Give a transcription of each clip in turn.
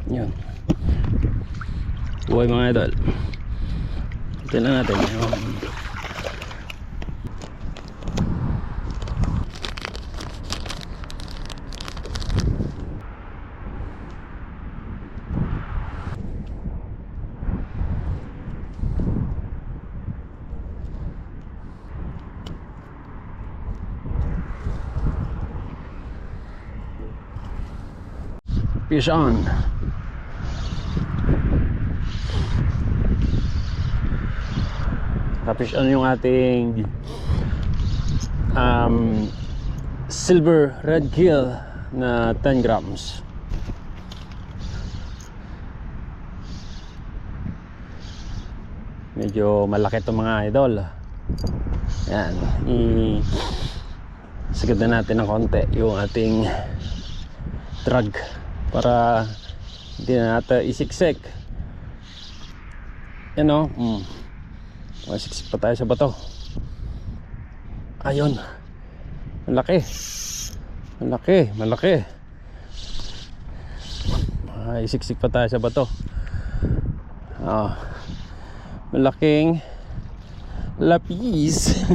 Yun. Buhay mga idol. Ito na natin. Fish on. Fish on yung ating silver red gill na 10 grams. Medyo malaki itong mga idol. Yan, sigad na natin ng konti yung ating drag para hindi na natin isiksik. Yan o. Masiksik pa tayo sa bato. Ayun. Malaki. Malaki. Isiksik pa tayo sa bato. Malaking lapis.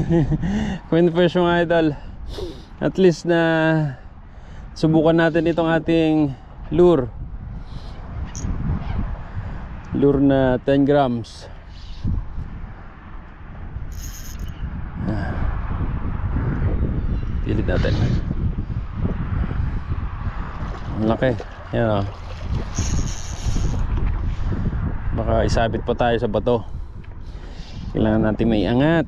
Queen fish mga idol. At least na subukan natin itong ating lure na 10 grams. Pilit natin. Malaki. Yan o. Baka isabit pa tayo sa bato. Kailangan natin may angat.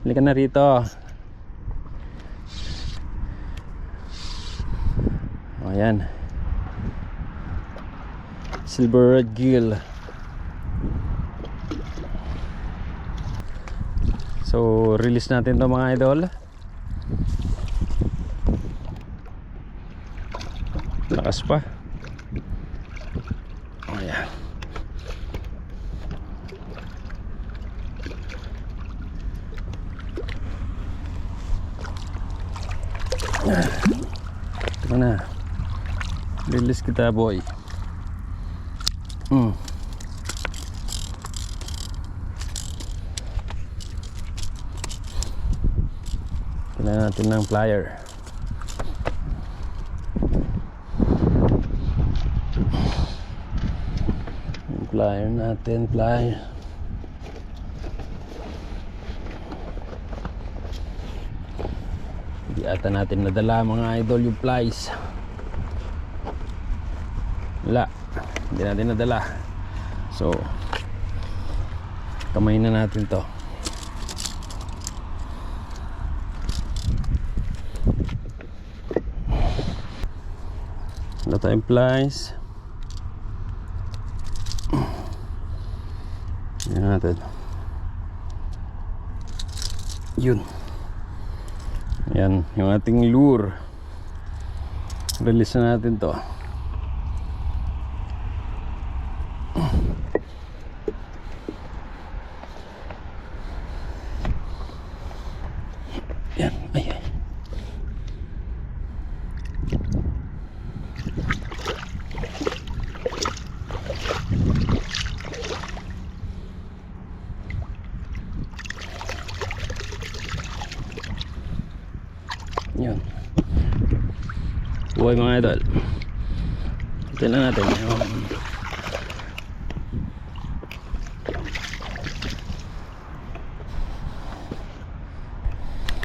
Halika na rito. Ayan. Silver red gill. So release natin to mga idol. Lakas pa. Ayan. Ito na. Release kita boy. Kailangan natin ng plier. Plier natin, plier. Hindi ata natin nadala mga idol yung plies. Wala, hindi natin nadala. So kamay na natin to. Wala tayong plies. Yan natin. Yun. Yan yung ating lure. Release na natin to. Yan, ay. Yan. Buhay mga idol. Ito na natin.